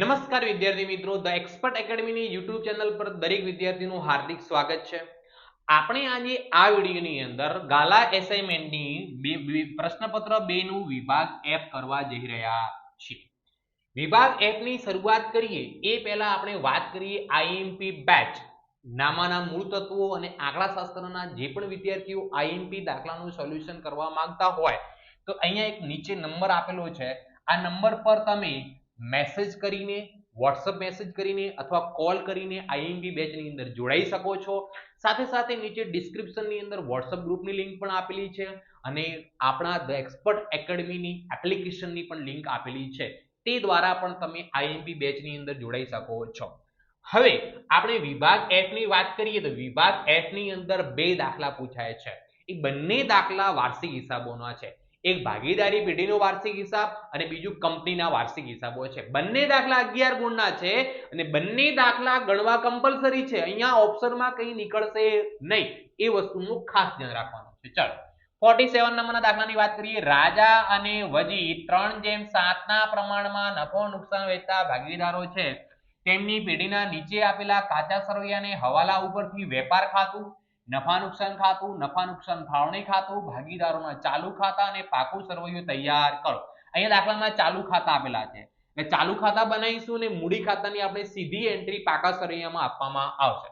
નમસ્કાર વિદ્યાર્થી મિત્રો, ધ એક્સપર્ટ એકેડમીની યુટ્યુબ ચેનલ પર દરેક વિદ્યાર્થીનું હાર્દિક સ્વાગત છે. આપણે આજે આ વિડીયોની અંદર ગાલા એસાઇનમેન્ટની પ્રશ્નપત્ર 2 નું વિભાગ F કરવા જઈ રહ્યા છીએ. વિભાગ F ની શરૂઆત કરીએ એ પહેલા આપણે વાત કરીએ આઈએમપી બેચ નામાના મૂળ તત્વો અને આંકડાશાસ્ત્રના જે પણ વિદ્યાર્થીઓ આઈએમપી દાખલાનું સોલ્યુશન કરવા માંગતા હોય તો અહીંયા એક નીચે નંબર આપેલો છે. આ નંબર પર તમે મેસેજ કરીને, વોટ્સઅપ મેસેજ કરીને અથવા કોલ કરીને આઈએમપી બેચની અંદર જોડાઈ શકો છો. સાથે સાથે નીચે ડિસ્ક્રિપ્શનની અંદર વોટ્સઅપ ગ્રુપની લિંક પણ આપેલી છે અને આપણા ધ એક્સપર્ટ એકેડમીની એપ્લિકેશનની પણ લિંક આપેલી છે. તે દ્વારા પણ તમે આઈએમપી બેચની અંદર જોડાઈ શકો છો. હવે આપણે વિભાગ F ની વાત કરીએ તો વિભાગ F ની અંદર બે દાખલા પૂછાય છે. એ બંને દાખલા વાર્ષિક હિસાબોના છે. એક ભાગીદારી પેઢીનો વાર્ષિક હિસાબ અને બીજું કંપનીના વાર્ષિક હિસાબો છે. બંને દાખલા 11 ગુણના છે અને બંને દાખલા ગણવા કમ્પલસરી છે. અહીંયા ઓપ્શનમાં કંઈ નીકળશે નહીં, એ વસ્તુનું ખાસ ધ્યાન રાખવાનું છે. ચાલો 47 નંબરના દાખલાની વાત કરીએ. રાજા અને વજી 3:7 ના પ્રમાણમાં નફો નુકસાન વહેંચતા ભાગીદારો છે. તેમની પેઢીના નીચે આપેલા કાચા સરવૈયાને હવાલા ઉપરથી વેપાર ખાતું, નફા નુકસાન ખાતું, નફા નુકસાન ફાળવણી ખાતું, ભાગીદારોના ચાલુ ખાતા અને પાકું સરવૈયું તૈયાર કરો. અહીંયા દાખલામાં ચાલુ ખાતા આપેલા છે. એટલે ચાલુ ખાતા બનાવીશું અને મૂડી ખાતાની આપણે સીધી એન્ટ્રી પાકા સરવૈયામાં આપવામાં આવશે.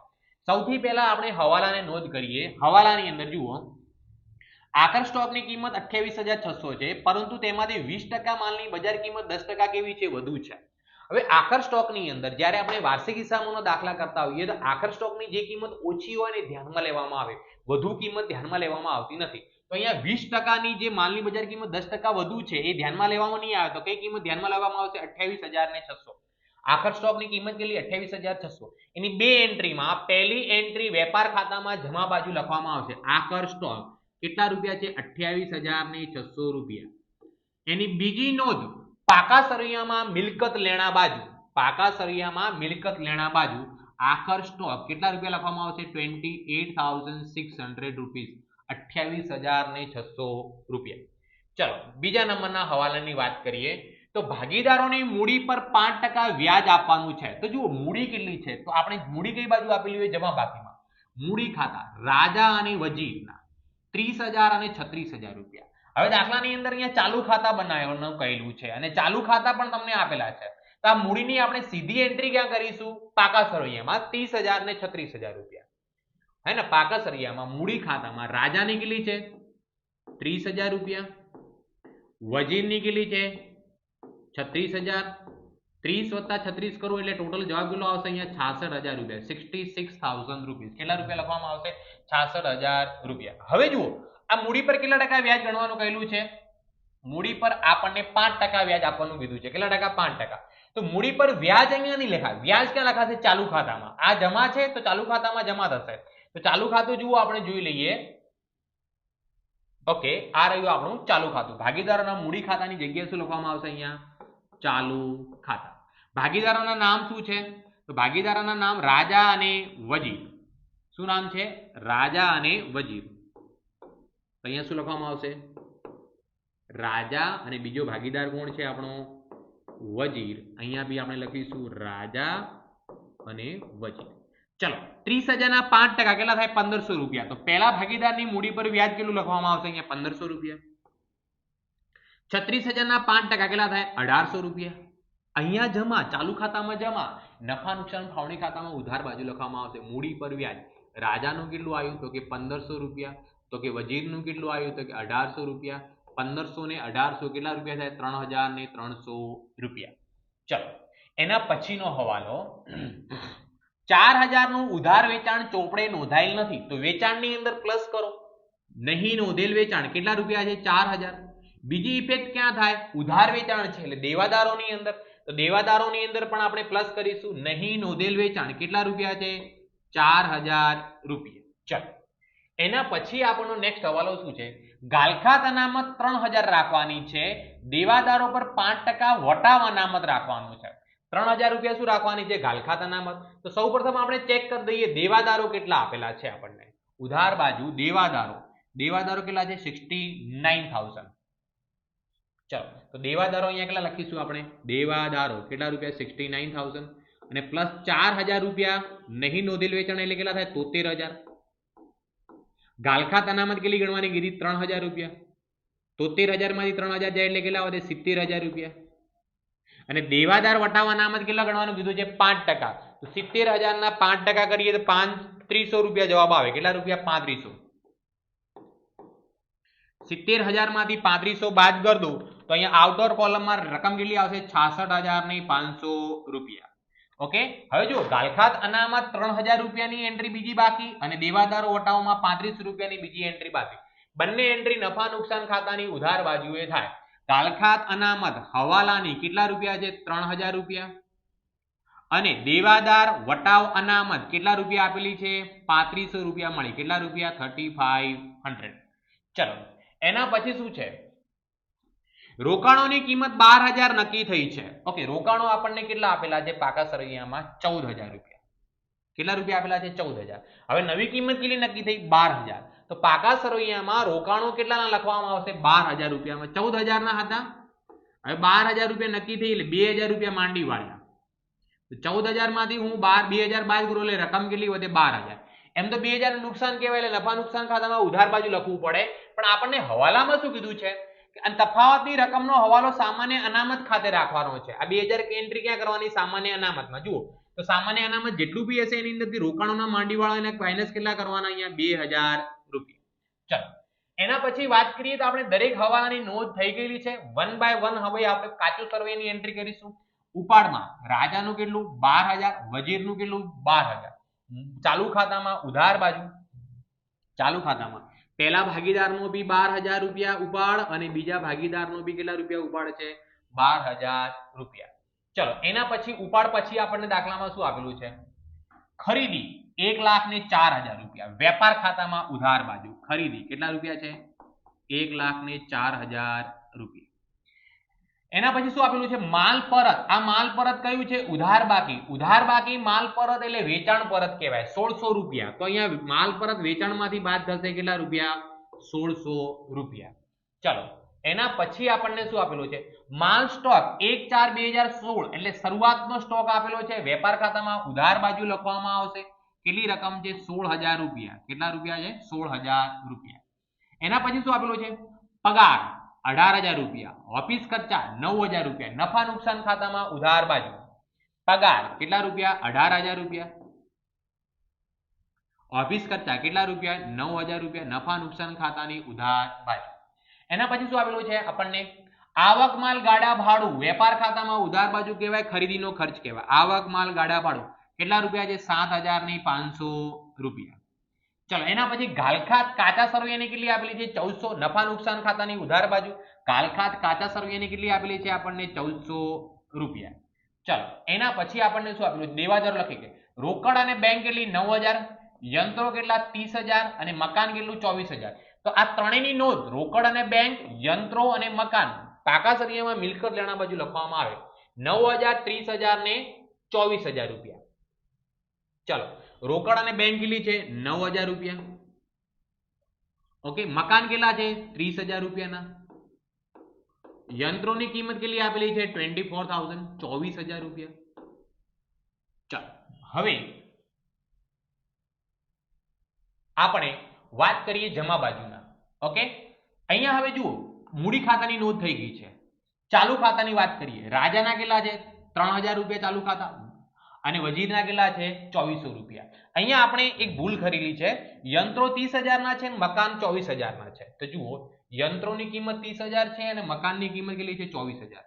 સૌથી પહેલા આપણે હવાલાને નોંધ કરીએ. હવાલાની અંદર જુઓ, આખર સ્ટોકની કિંમત 28,600 છે, પરંતુ તેમાંથી 20% માલની બજાર કિંમત 10% કેવી છે? વધુ છે. હવે આખર સ્ટોકની અંદર જ્યારે આપણે વાર્ષિક હિસાબોનો દાખલા કરતા હોઈએ તો આખર સ્ટોકની જે કિંમત ઓછી હોય ને ધ્યાનમાં લેવામાં આવે, વધુ કિંમત ધ્યાનમાં લેવામાં આવતી નથી. તો અહીંયા 20%ની જે માલની બજાર કિંમત 10% વધુ છે એ ધ્યાનમાં લેવામાં નહીં આવે તો કઈ કિંમત ધ્યાનમાં લેવામાં આવશે? 28,600. આખર સ્ટોકની કિંમત કેટલી? 28,600. એની બે એન્ટ્રીમાં પહેલી એન્ટ્રી વેપાર ખાતામાં જમા બાજુ લખવામાં આવશે. આખર સ્ટોક કેટલા રૂપિયા છે? 28,600 રૂપિયા. એની બીજી નોંધ, પાકા સરવૈયામાં મિલકત લેણા બાજુ, પાકા સરવૈયામાં મિલકત લેણા બાજુ આખર સ્ટોક કેટલા રૂપિયા લખવામાં આવશે? 28,600 રૂપીસ. 28,600 રૂપિયા. ચલો બીજા નંબરના હવાલાની વાત કરીએ તો ભાગીદારોની મૂડી પર 5% વ્યાજ આપવાનું છે. તો જુઓ મૂડી કેટલી છે, તો આપણે મૂડી કઈ બાજુ આપેલી હોય? જમા બાકીમાં. મૂડી ખાતા રાજા અને વજીરના 30,000 અને 36,000 રૂપિયા. હવે દાખલાની અંદર અહીંયા ચાલુ ખાતા બનાવવાનું કહેલું છે અને ચાલુ ખાતા પણ તમને આપેલા છે. તો આ મૂડીની આપણે સીધી એન્ટ્રી ક્યાં કરીશું? પાકા સરવૈયામાં 30,000 ને 36,000 રૂપિયા. હે ને, પાકા સરવૈયામાં મૂડી ખાતામાં રાજાની કેટલી છે? 30,000 રૂપિયા. વજીરની કેટલી છે? 36,000. 30 + 36 કરો એટલે ટોટલ જવાબ કેટલો આવશે? અહીંયા 66,000 રૂપિયા. 66,000 રૂપિયા. કેટલા રૂપિયા લખવામાં આવશે? 66,000 રૂપિયા. હવે જુઓ આ મૂડી પર કેટલા ટકા વ્યાજ ગણવાનું કહેલું છે? મૂડી પર આપણને 5% વ્યાજ આપવાનું કીધું છે. કેટલા ટકા? 5%. તો મૂડી પર વ્યાજ અહીંયા નહીં લખાય. વ્યાજ ક્યાં લખાશે? ચાલુ ખાતામાં. આ જમા છે તો ચાલુ ખાતામાં જમા થશે. તો ચાલુ ખાતું જુઓ, આપણે જોઈ લઈએ. ઓકે, આ રહ્યું આપણું ચાલુ ખાતું. ભાગીદારોના મૂડી ખાતાની જગ્યાએ શું લખવામાં આવશે? અહીંયા ચાલુ ખાતા. ભાગીદારોના નામ શું છે? તો ભાગીદારોના નામ રાજા અને વજીર. શું નામ છે? રાજા અને વજીર. તો અહીંયા શું લખવામાં આવશે? રાજા અને બીજો ભાગીદાર કોણ છે આપણો? વજીર. અહીંયા બી આપણે લખીશું રાજા અને વજીર. ચલો 30,000 ના 5% કેટલા થાય? 1,500 રૂપિયા. તો પહેલા ભાગીદારની મૂડી પર વ્યાજ કેટલું લખવામાં આવશે? અહીંયા 1,500 રૂપિયા. 36,000 ના 5% કેટલા થાય? 1,800 રૂપિયા. અહીંયા જમા, ચાલુ ખાતામાં જમા, નફા નુકસાન ફાળવણી ખાતામાં ઉધાર બાજુ લખવામાં આવશે. મૂડી પર વ્યાજ રાજાનું કેટલું આવ્યું? તો કે 1,500 રૂપિયા. તો કે વજીરનું કેટલું આવ્યું? તો કે 1,800 રૂપિયા. 1,500 ને 1,800 કેટલા રૂપિયા થાય? 3,300 રૂપિયા. ચલો એના પછીનો હવાલો, 4,000 નું ઉધાર વેચાણ ચોપડે નોંધાયેલ નથી તો વેચાણની અંદર પ્લસ કરો. નહીં નોંધેલ વેચાણ કેટલા રૂપિયા છે? 4,000. બીજી ઇફેક્ટ ક્યાં થાય? ઉધાર વેચાણ છે એટલે દેવાદારોની અંદર. તો દેવાદારોની અંદર પણ આપણે પ્લસ કરીશું. નહીં નોંધેલ વેચાણ કેટલા રૂપિયા છે? 4,000 રૂપિયા. ચલો એના પછી આપણો નેક્સ્ટ હવાલો શું છે? ગાલખાત અનામત 3,000 રાખવાની છે. દેવાદારો પર 5% વટાવ અનામત રાખવાનું છે. 3,000 રૂપિયા શું રાખવાની છે? ગાલખાત અનામત. તો સૌપ્રથમ આપણે ચેક કરી દઈએ દેવાદારો કેટલા આપેલા છે આપણને. ઉધાર બાજુ દેવાદારો કેટલા છે? 69,000. ચલો તો દેવાદારો અહીંયા કેટલા લખીશું આપણે? દેવાદારો કેટલા રૂપિયા? 69,000 અને પ્લસ 4,000 રૂપિયા નહીં નોંધેલ વેચાણ એટલે કેટલા થાય? 73,000. ગાલખાત અનામત કેટલી ગણવાની કીધી? 3,000 રૂપિયા. 73,000 માંથી 3,000 જાય એટલે કેટલા વધે? 70,000 રૂપિયા. અને દેવાદાર વટાવ અનામત કેટલા ગણવાનું કીધું છે? 5%. તો 70,000 ના 5% કરીએ તો 300 રૂપિયા જવાબ આવે. કેટલા રૂપિયા? 3500. 70,000 માંથી 3500 બાદ કરી દો તો અહીંયા આઉટર કોલમમાં રકમ કેટલી આવશે? 66,500 રૂપિયા. ઓકે, હવે જો ગાલખાત અનામત 3,000 રૂપિયાની એન્ટ્રી બીજી બાકી અને દેવાદારો વટાવમાં 35 રૂપિયાની બીજી એન્ટ્રી બાકી. બંને એન્ટ્રી નફા નુકસાન ખાતાની ઉધાર બાજુએ થાય. ગાલખાત અનામત હવાલાની કેટલા રૂપિયા છે? 3,000 રૂપિયા અને દેવાદાર વટાવ અનામત કેટલા રૂપિયા આપેલી છે? 3500 રૂપિયા મળી. કેટલા રૂપિયા? 3,500. ચલો એના પછી શું છે? રોકાણોની કિંમત 12,000 નક્કી થઈ છે. ઓકે, રોકાણો આપણને કેટલા આપેલા છે? પાકા સરવૈયામાં 14,000 રૂપિયા. કેટલા રૂપિયા આપેલા છે? 14,000. હવે નવી કિંમત કેટલી નક્કી થઈ? 12,000. તો પાકા સરવૈયામાં રોકાણો કેટલાના લખવામાં આવશે? 12,000 રૂપિયામાં. 14,000 ના હતા, હવે 12,000 રૂપિયા નક્કી થઈ એટલે 2,000 રૂપિયા માંડી વાળ્યા. તો 14,000 માંથી હું 2,000 બાદ કરું એટલે રકમ કેટલી વધે? 12,000. એમ તો 2,000 નુકસાન કહેવાય એટલે નફા નુકસાન ખાતામાં ઉધાર બાજુ લખવું પડે, પણ આપણને હવાલામાં શું કીધું છે? કે તફાવતની રકમનો હવાલો સામાન્ય અનામત ખાતે રાખવાનો છે. આ 2,000 એન્ટ્રી ક્યાં કરવાની? સામાન્ય અનામતમાં. જુઓ તો સામાન્ય અનામત જેટલું બી હશે એની અંદરથી રોકાણોના માંડીવાળા માઇનસ કેટલા કરવાના? અહીંયા 2,000 રૂપિયા. ચલો એના પછી વાત કરીએ તો આપણે દરેક હવાલાની નોંધ થઈ ગયેલી છે. 1 by 1 હવે આપણે કાચું સર્વેની એન્ટ્રી કરીશું. ઉપાડમાં રાજાનું કેટલું? 12,000. વજીરનું કેટલું? 12,000. ચાલુ ખાતામાં ઉધાર બાજુ, ચાલુ ખાતામાં પહેલા ભાગીદારનો બી 12,000 રૂપિયા ઉપાડ અને બીજા ભાગીદારનો બી કેટલા રૂપિયા ઉપાડ છે? 12,000 રૂપિયા. ચલો એના પછી ઉપાડ પછી આપણને દાખલામાં શું આપેલું છે? ખરીદી 1,04,000 રૂપિયા. વેપાર ખાતામાં ઉધાર બાજુ ખરીદી કેટલા રૂપિયા છે? 1,04,000 રૂપિયા. એના પછી શું આપેલું છે? માલ પરત. આ માલ પરત કયું છે? ઉધાર બાકી. ઉધાર બાકી માલ પરત એટલે વેચાણ પરત કહેવાય. 1,600 રૂપિયા. તો અહીંયા માલ પરત વેચાણમાંથી બાદ થશે કેટલા રૂપિયા? 1,600 રૂપિયા. ચલો એના પછી આપણને શું આપેલું છે? માલ સ્ટોક 1/4/2016 એટલે શરૂઆતનો સ્ટોક આપેલો છે. વેપાર ખાતામાં ઉધાર બાજુ લખવામાં આવશે. કેટલી રકમ છે? 16,000 રૂપિયા. કેટલા રૂપિયા છે? 16,000 રૂપિયા. એના પછી શું આપેલું છે? પગાર 18,000 રૂપિયા. ઓફિસ ખર્ચા 9,000 રૂપિયા. નફા નુકસાન ખાતામાં ઉધાર બાજુ પગાર કેટલા રૂપિયા? 18,000 રૂપિયા. ઓફિસ ખર્ચા કેટલા રૂપિયા? 9,000 રૂપિયા. નફા નુકસાન ખાતાની ઉધાર બાજુ. એના પછી શું આપેલું છે આપણને? આવક માલ ગાડા ભાડું વેપાર ખાતામાં ઉધાર બાજુ કહેવાય. ખરીદીનો ખર્ચ કહેવાય. આવક માલ ગાડા ભાડું કેટલા રૂપિયા છે? 7,500 રૂપિયા. ચલો એના પછી ગાલખાત કાચા સરવૈયાની કેટલી આપેલી છે? 1,400. નફા નુકસાન ખાતાની ઉધાર બાજુ ગાલખાત કાચા સરવૈયાની કેટલી આપેલી છે આપણને? 1,400 રૂપિયા. ચલો એના પછી આપણને શું આપેલું? દેવાદાર લખી કે રોકડ અને બેંક કેટલી? 9,000. યંત્રો કેટલા? 30,000 અને મકાન કેટલું? 24,000. તો આ ત્રણેયની નોંધ રોકડ અને બેંક, યંત્રો અને મકાન પાકા સરવૈયામાં મિલકત લેણા બાજુ લખવામાં આવે. 9,000, 30,000 ને 24,000 રૂપિયા. ચલો રોકડ અને બેંક કેટલી છે? 9,000 રૂપિયા. ઓકે, મકાન કેટલા છે? 30,000 રૂપિયાના. યંત્રોની કિંમત કેટલી આપેલી છે? 24,000, 24,000 રૂપિયા. ચાલો હવે આપણે વાત કરીએ જમા બાજુના. ઓકે, અહીંયા હવે જુઓ મૂડી ખાતાની નોંધ થઈ ગઈ છે. ચાલુ ખાતાની વાત કરીએ. રાજાના કેટલા છે? 3,000 રૂપિયા ચાલુ ખાતા અને વજીરના કેટલા છે? 2,400 રૂપિયા. અહીંયા આપણે એક ભૂલ કરેલી છે. યંત્રો 30,000 ના છે અને મકાન 24,000 ના છે. તો જુઓ યંત્રોની કિંમત 30,000 છે અને મકાનની કિંમત કેટલી છે? 24,000.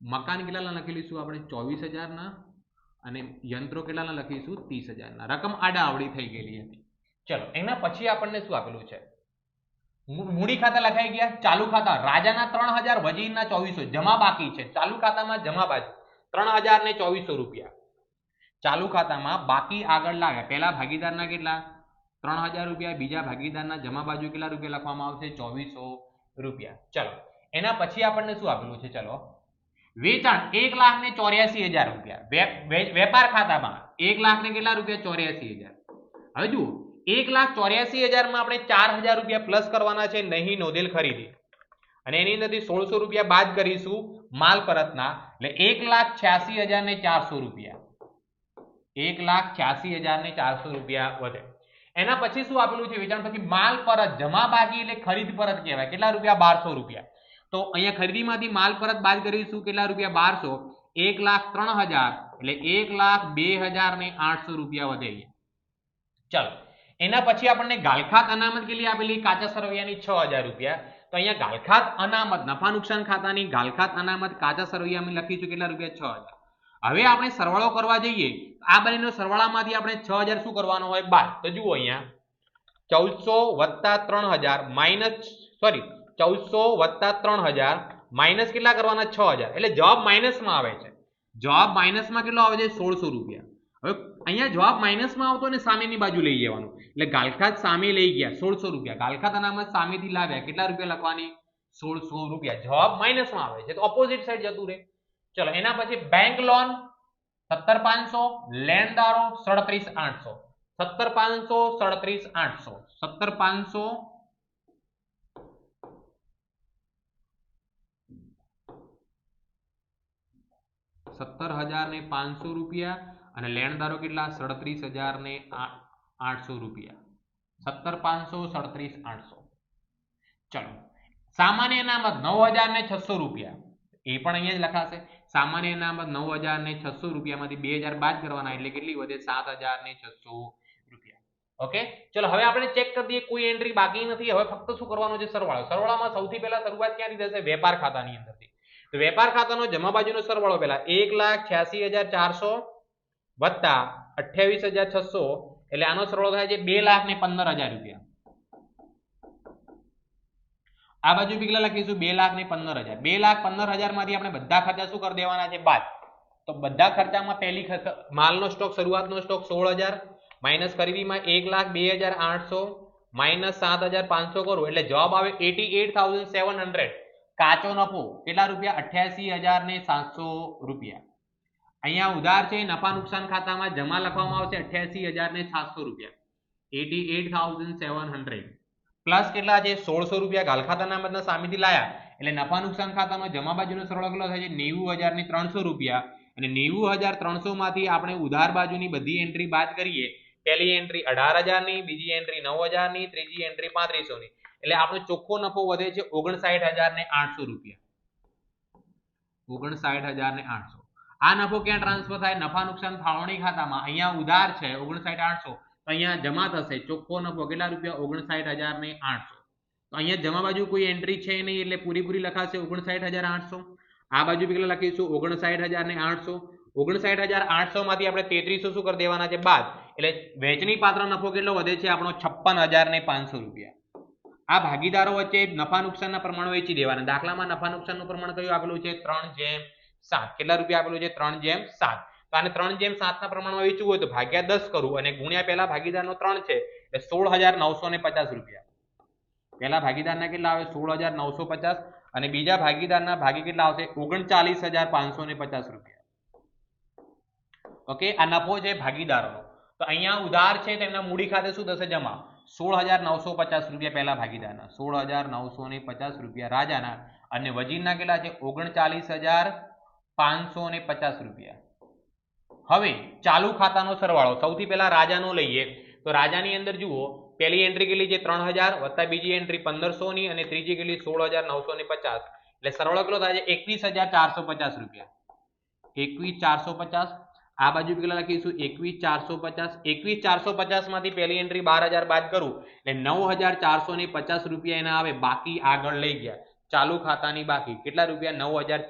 મકાન કેટલાના લખીશું આપણે? 24,000 ના અને યંત્રો કેટલાના લખીશું? 30,000 ના. રકમ આડાઅવળી થઈ ગયેલી હતી. ચલો એના પછી આપણને શું આપેલું છે? મૂડી ખાતા લખાઈ ગયા. ચાલુ ખાતા રાજાના 3,000, વજીરના 2,400. જમા બાકી છે. ચાલુ ખાતામાં જમા બાજુ 3,000 ને 2,400 રૂપિયા. ચાલુ ખાતામાં બાકી આગળ લાગ્યા. પહેલા ભાગીદારના કેટલા? 3,000 રૂપિયા. બીજા ભાગીદારના જમા બાજુ કેટલા રૂપિયા લખવામાં આવશે? 2,400 રૂપિયા. ચલો એના પછી આપણને શું આપેલું છે? ચલો વેચાણ 1,84,000 રૂપિયા. વેપાર ખાતામાં 1,00,000 ને કેટલા રૂપિયા? 84,000. હવે જુઓ 1,84,000 માં આપણે 4,000 રૂપિયા પ્લસ કરવાના છે નહીં નોંધેલ ખરીદી, અને એની અંદરથી 1600 રૂપિયા બાદ કરીશું માલ પરતના, એટલે 1,86,400 રૂપિયા, 1,86,400 રૂપિયા વધે. એના પછી શું આપેલું છે? વેચાણ પછી માલ પરત જમા બાકી એટલે ખરીદ પરત કહેવાય. કેટલા રૂપિયા? 1200 રૂપિયા. તો અહીંયા ખરીદીમાંથી માલ પરત બાદ કરીશું કેટલા રૂપિયા? 1200, 1,03,000 એટલે 1,02,800 રૂપિયા વધે. ચાલો, એના પછી આપણને ગાલખાત અનામત કેટલી આપેલી? કાચા સરવૈયાની 6,000 રૂપિયા. તો અહીંયા ગાલખાત અનામત, નફા નુકસાન ખાતાની ગાલખાત અનામત કાચા સરવૈયામાં લખીશું કેટલા રૂપિયા? 6,000. હવે આપણે સરવાળો કરવા જઈએ, આ બંનેનો સરવાળામાંથી આપણે 6,000 શું કરવાનો હોય? બાદ. તો જુઓ અહીંયા 1400 + 3,000 માઇનસ, સોરી 1400 + 3,000 માઇનસ કેટલા કરવાના? 6,000. એટલે જવાબ માઇનસમાં આવે છે. જવાબ માઇનસમાં કેટલો આવે છે? 1600 રૂપિયા. હવે અહીંયા જવાબ માઇનસમાં આવતો ને સામેની બાજુ લઈ જવાનું, એટલે ગાલખાત સામે લઈ ગયા 1600 રૂપિયા, ગાલખાત અનામત સામેથી લાવ્યા કેટલા રૂપિયા લખવાની? 1600 રૂપિયા. જવાબ માઇનસમાં આવે છે તો ઓપોઝિટ સાઈડ જતું રહે. ચલો, એના પછી બેંક લોન 17,500, લેણદારો 37,800, 17,500 37,800, 17,500 17,500 રૂપિયા, અને લેણદારો કેટલા? 37,800 રૂપિયા. 17,500 37,800. ચલો, સામાન્ય અનામત 9,600 રૂપિયા, એ પણ અહીંયા જ લખાશે. સામાન્ય અનામત 9,600 રૂપિયામાંથી 2,000 બાદ કરવાના, એટલે કેટલી વધે? 7,600 રૂપિયા. ઓકે, ચલો હવે આપણે ચેક કરી દઈએ, કોઈ એન્ટ્રી બાકી નથી. હવે ફક્ત શું કરવાનું છે? સરવાળો. સરવાળામાં સૌથી પહેલા શરૂઆત ક્યાંથી થશે? વેપાર ખાતાની અંદરથી. તો વેપાર ખાતાનો જમા બાજુનો સરવાળો પહેલા 1,86,400 વત્તા 28,600, એટલે આનો સરવાળો થાય છે 2,15,000 રૂપિયા. આ બાજુ કેટલા લખીશું? 2,15,000. 2,15,000 માંથી આપણે બધા ખર્ચા શું કરી દેવાના છે? બાદ. તો બધા ખર્ચામાં પહેલી માલનો સ્ટોક, શરૂઆતનો સ્ટોક 16,000 માઇનસ ખરીદીમાં 1,02,800 માઇનસ 7,500 કરું એટલે જવાબ આવે 88,700. કાચો નફો કેટલા રૂપિયા? 88,700 રૂપિયા. અહીંયા ઉધાર છે, નફા નુકસાન ખાતામાં જમા લખવામાં આવશે 88,700 રૂપિયા, 88,700 પ્લસ કેટલા છે? 1600 રૂપિયા ગાલખાત અનામતના સામેથી લાયા, એટલે નફા નુકસાન ખાતામાં જમા બાજુનો સરવાળો કેટલો થાય છે? 90,300 રૂપિયા. અને 90,300 માંથી આપણે ઉધાર બાજુની બધી એન્ટ્રી બાદ કરીએ. પહેલી એન્ટ્રી 18,000 ની, બીજી એન્ટ્રી 9,000 ની, ત્રીજી એન્ટ્રી 3500 ની, એટલે આપણો ચોખ્ખો નફો વધે છે 59,800 રૂપિયા. 59,800. આ નફો ક્યાં ટ્રાન્સફર થાય? નફા નુકસાન ફાળવણી ખાતામાં. અહીંયા ઉધાર છે 59,800, તો અહીંયા જમા થશે ચોખ્ખો નફો કેટલા રૂપિયા? 59,800. તો અહીંયા જમા બાજુ કોઈ એન્ટ્રી છે નહીં, એટલે પૂરી લખાશે 59,800. આ બાજુ કેટલા લખીશું? 59,800. 59,800 માંથી આપણે 3300 શું કરી દેવાના છે? બાદ. એટલે વેચણી પાત્ર નફો કેટલો વધે છે આપણો? 56,500 રૂપિયા. આ ભાગીદારો વચ્ચે નફા નુકસાનના પ્રમાણ વેચી દેવાના. દાખલામાં નફા નુકસાનનું પ્રમાણ કયું આપેલું છે? 3/7. કેટલા રૂપિયા આપેલું છે? 3/7. તો આને 3/7 ના પ્રમાણમાં વેચવું હોય તો ભાગ્યા 10 કરવું, અને ગુણ્યા પહેલા ભાગીદારનો 3 છે એટલે 16,950 રૂપિયા. પહેલા ભાગીદારના કેટલા આવે? 16,950, અને બીજા ભાગીદારના ભાગે કેટલા આવશે? 39,550 રૂપિયા. ઓકે, આ નફો છે ભાગીદારોનો. તો અહીંયા ઉધાર છે તેમના મૂડી ખાતે શું થશે? જમા. 16,950 રૂપિયા પહેલા ભાગીદારના, 16,950 રૂપિયા રાજાના, અને વજીરના કેટલા છે? 39,550 રૂપિયા. હવે ચાલુ ખાતાનો સરવાળો સૌથી પહેલા રાજાનો લઈએ. તો રાજાની અંદર જુઓ, પહેલી એન્ટ્રી કેટલી છે? 3,000 વત્તા બીજી એન્ટ્રી 1,500 ની, અને ત્રીજી કેટલી? 16,950, એટલે સરવાળો કેટલો થાય છે? 21,450 રૂપિયા. 21,450. આ બાજુ કેટલા લખીશું? 21,450. 21,450 માંથી પહેલી એન્ટ્રી 12,000 બાદ કરું એટલે 9,450 રૂપિયા એના આવે. બાકી આગળ લઈ ગયા ચાલુ ખાતાની બાકી કેટલા રૂપિયા? 9,000,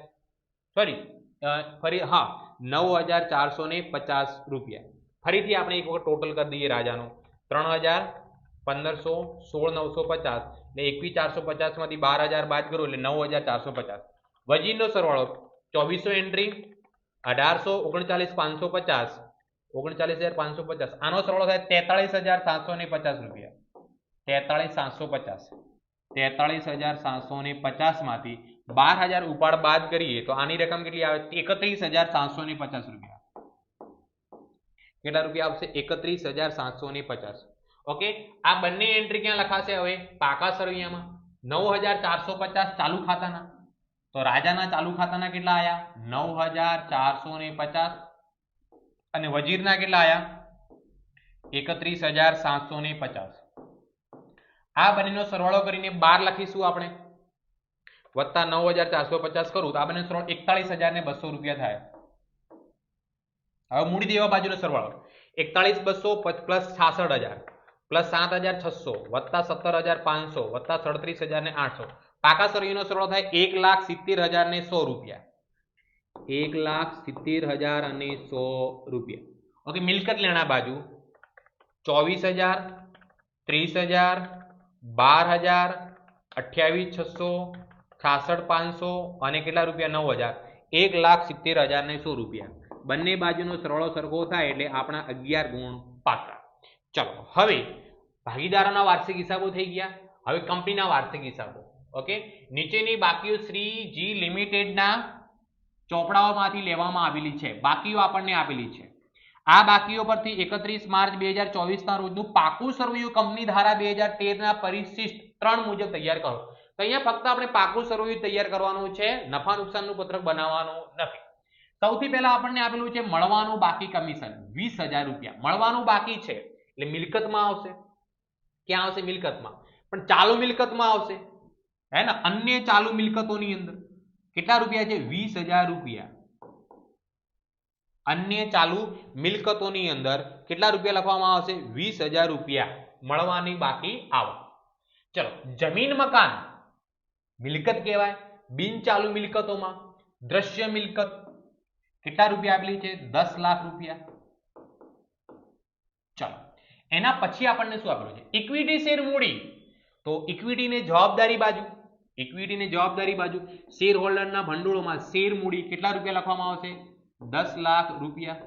સોરી ફરી, હા, 9,450 રૂપિયા. ફરીથી આપણે એક વખત ટોટલ કરી દઈએ રાજાનો. 3,000, 1,500, 16,950, ને 21,450 માંથી 12,000 બાદ કરું એટલે 9,450. વજીરનો સરવાળો 2400 એન્ટ્રી 1,800, 39,550, 39,550. આનો સરવાળો થાય 43,750 રૂપિયા. 43,750. 43,750 માંથી 12,000 ઉપાડ બાદ કરીએ તો આની રકમ કેટલી આવે? 31,750 રૂપિયા. કેટલા રૂપિયા આવશે? 31,750. ઓકે, આ બંને એન્ટ્રી ક્યાં લખાશે હવે? પાકા સરવૈયામાં. 9450 ચાલુ ખાતાના, તો રાજાના ચાલુ ખાતાના કેટલા આયા? 9450 અને વજીરના કેટલા આયા? 31750. આ બંનેનો સરવાળો કરીને 12 લખીશું આપણે, વત્તા 9450 કરું તો આ બંને સરવાળો 41200 રૂપિયા થાય. હવે મૂડી દેવા બાજુનો સરવાળો 41200 પ્લસ 66000 પ્લસ 7600 વત્તા 17500 વત્તા 37800. પાકા સરવૈયાનો સરવાળો થાય 1,70,100 રૂપિયા. 1,70,100 રૂપિયા. ઓકે, મિલકત લેણા બાજુ 24,000 30,000 12,000 28,600 66,500 અને કેટલા રૂપિયા? 9,000. 1,70,100 રૂપિયા. બંને બાજુનો સરવાળો સરખો થાય એટલે આપણા 11 ગુણ પાકા. ચલો, હવે ભાગીદારોના વાર્ષિક હિસાબો થઈ ગયા. હવે કંપનીના વાર્ષિક હિસાબો. ઓકે, નીચેની બાકીઓ શ્રી જી લિમિટેડના ચોપડાઓમાંથી લેવામાં આવેલી છે. બાકીઓ આપણને આપેલી છે. આ બાકીઓ પરથી 31 માર્ચ 2024 ના રોજનું પાકું સરવૈયું કંપની ધારા 2013 ના પરિશિષ્ટ 3 મુજબ તૈયાર કરો. તો અહીંયા ફક્ત આપણે પાકું સરવૈયું તૈયાર કરવાનું છે, નફા નુકસાનનું પત્રક બનાવવાનું નથી. સૌથી પહેલા આપણને આપેલું છે મળવાનું બાકી કમિશન 20,000 રૂપિયા મળવાનું બાકી છે, એટલે મિલકતમાં આવશે. ક્યાં આવશે? મિલકતમાં. પણ ચાલુ મિલકતમાં આવશે, હે ને? અન્ય ચાલુ મિલકતોની અંદર કેટલા રૂપિયા છે? 20,000 રૂપિયા. અન્ય ચાલુ મિલકતોની અંદર કેટલા રૂપિયા લખવામાં આવશે? 20,000 રૂપિયા મળવાની બાકી આવક. ચલો, જમીન મકાન મિલકત કહેવાય. બિન ચાલુ મિલકતોમાં દ્રશ્ય મિલકત કેટલા રૂપિયા આપેલી છે? 10 લાખ રૂપિયા. ચલો, એના પછી આપણને શું આપેલું છે? ઇક્વિટી શેર મૂડી. તો ઇક્વિટીને જવાબદારી બાજુ, ઇક્વિટીને જવાબદારી બાજુ શેર હોલ્ડરના ભંડોળમાં શેર મૂડી કેટલા રૂપિયા લખવામાં આવશે? 10 લાખ રૂપિયા.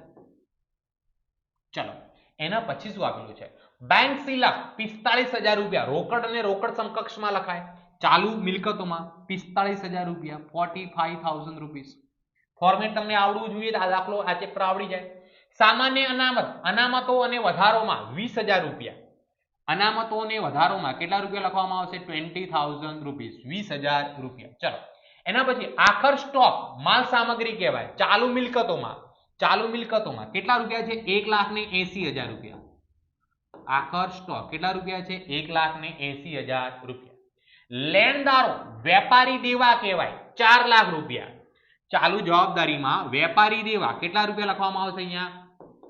ચલો, એના પછી શું આપેલું છે? બેંક સિલક 45,000 રૂપિયા રોકડ અને રોકડ સમકક્ષમાં લખાય. ચાલુ મિલકતોમાં 45,000 રૂપિયા 45,000 રૂપીસ. ફોર્મેટ તમને આવડવું જોઈએ, આ દાખલો આ ચેપ્ટર આવડી જાય. સામાન્ય અનામત, અનામતો અને વધારોમાં 20,000 રૂપિયા. અનામતો અને વધારોમાં કેટલા રૂપિયા લખવામાં આવશે? 20,000 રૂપીસ, 20,000 રૂપિયા. ચલો, એના પછી આખર સ્ટોક માલ સામગ્રી કહેવાય. ચાલુ મિલકતોમાં, ચાલુ મિલકતોમાં કેટલા રૂપિયા છે? 1,80,000 રૂપિયા. આખર સ્ટોક કેટલા રૂપિયા છે? 1,80,000 રૂપિયા. લેણદારો વેપારી દેવા કહેવાય 4 લાખ રૂપિયા. ચાલુ જવાબદારીમાં વેપારી દેવા કેટલા રૂપિયા લખવામાં આવશે? અહીંયા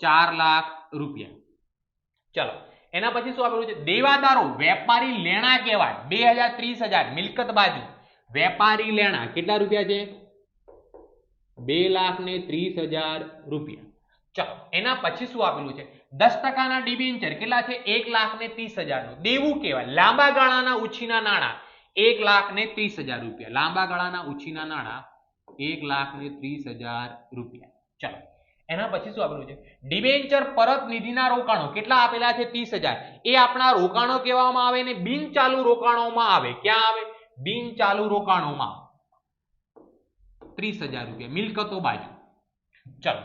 4 લાખ રૂપિયા. ચલો, એના પછી શું આપેલું છે? દેવાદારો વેપારી લેણા કહેવાય 2,30,000 મિલકત બાજુ. વેપારી લેણા કેટલા રૂપિયા છે? 2,30,000 રૂપિયા. ચલો, એના પછી શું આપેલું છે? 10% ડિબેન્ચર કેટલા છે? 1,30,000 નું દેવું કહેવાય. લાંબા ગાળાના ઉછીના નાણાં 1,30,000 રૂપિયા. લાંબા ગાળાના ઉછીના નાણાં 1,30,000 રૂપિયા. ચલો, એના પછી શું આપેલું છે? ડિબેન્ચર પરત નિધિના રોકાણો કેટલા આપેલા છે? 30,000. એ આપણા રોકાણો કહેવામાં આવે ને બિન ચાલુ રોકાણોમાં આવે. ક્યાં આવે? બિન ચાલુ રોકાણોમાં 30,000 રૂપિયા મિલકતો બાજુ. ચલો,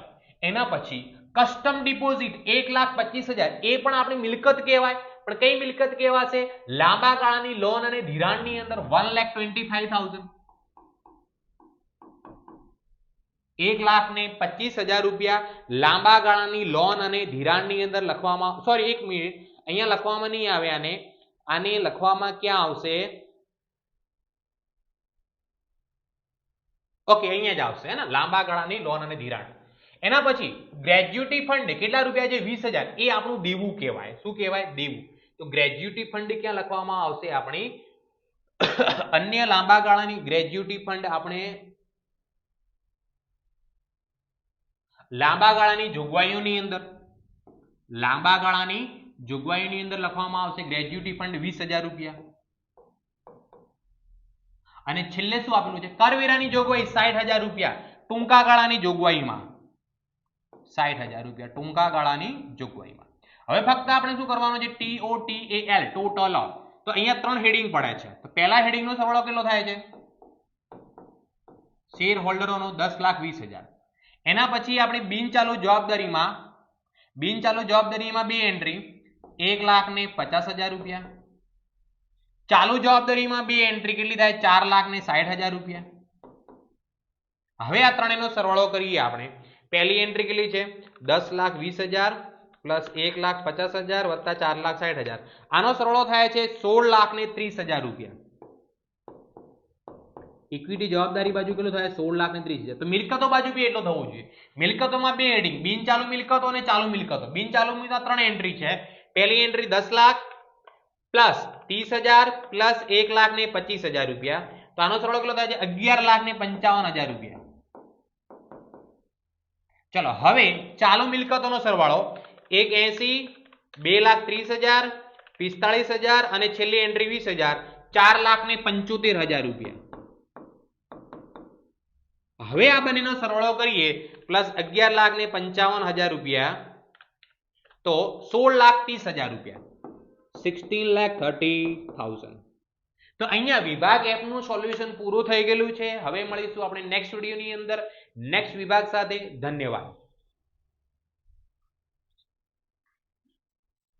એના પછી કસ્ટમ ડિપોઝિટ 1,25,000. એ પણ આપણી મિલકત કહેવાય, પણ કઈ મિલકત કહેવાશે? લાંબા ગાળાની લોન અને ધિરાણની અંદર 1,25,000. 1,25,000 રૂપિયા લાંબા ગાળાની લોન અને ધિરાણની અંદર લખવામાં, સોરી 1 મિનિટ, અહીંયા લખવામાં નહીં આવે. આને લખવામાં ક્યાં આવશે? ઓકે, અહીંયા જ આવશે, હે ને? લાંબા ગાળાની લોન અને ધિરાણ. એના પછી ગ્રેજ્યુટી ફંડ કેટલા રૂપિયા છે? 20,000. એ આપણું દેવું કહેવાય. શું કહેવાય? દેવું. તો ગ્રેજ્યુટી ફંડ ક્યાં લખવામાં આવશે? આપણી અન્ય લાંબા ગાળાની ગ્રેજ્યુટી ફંડ આપણે લાંબા ગાળાની જોગવાઈઓની અંદર, લાંબા ગાળાની જોગવાઈઓની અંદર લખવામાં આવશે ગ્રેજ્યુટી ફંડ 20,000 રૂપિયા. અને છેલ્લે શું આપેલું છે? કરવેરાની જોગવાઈ 60,000 રૂપિયા ટૂંકા ગાળાની જોગવાઈમાં. 60,000 રૂપિયા ટૂંકા ગાળાની જોગવાઈમાં. હવે ફક્ત આપણે શું કરવાનું છે? TOTAL total. તો અહીંયા 3 હેડિંગ પડે છે. તો પહેલા હેડિંગનો સરવાળો કેટલો થાય છે? શેર હોલ્ડરોનો 10,20,000. એના પછી આપણે બિનચાલુ જવાબદારીમાં બે એન્ટ્રી 1,50,000 રૂપિયા. ચાલુ જવાબદારીમાં બે એન્ટ્રી કેટલી થાય? 4,60,000 રૂપિયા. હવે આ ત્રણેયનો સરવાળો કરીએ આપણે. પહેલી એન્ટ્રી કેટલી છે? 10,20,000 પ્લસ 1,50,000 વત્તા 4,60,000. આનો સરવાળો થાય છે 16,30,000 રૂપિયા. ઇક્વિટી જવાબદારી બાજુ કેટલું થાય? 16,30,000. તો મિલકતો બાજુ બી એટલો થવો જોઈએ. મિલકતોમાં બે હેડિંગ, બિનચાલુ મિલકતો અને ચાલુ મિલકતો. બિનચાલુ મિલકત ત્રણ એન્ટ્રી છે. પહેલી એન્ટ્રી 10 લાખ પ્લસ 30,000 પ્લસ 1,25,000 રૂપિયા. તો આનો સરવાળો કેટલો થાય છે? 11,55,000 રૂપિયા. ચલો હવે ચાલુ મિલકતોનો સરવાળો 1,80, 2,30,000, 45,000 અને છેલ્લી એન્ટ્રી 20,000, 4,75,000 રૂપિયા. હવે આ બંનેનો સરવાળો કરીએ પ્લસ 11,55,000 રૂપિયા તો 16,30,000 રૂપિયા. 16,30,000. તો અહીંયા વિભાગ F નું સોલ્યુશન પૂરું થઈ ગયેલું છે. હવે મળીશું આપણે નેક્સ્ટ વિડીયોની અંદર નેક્સ્ટ વિભાગ સાથે. ધન્યવાદ.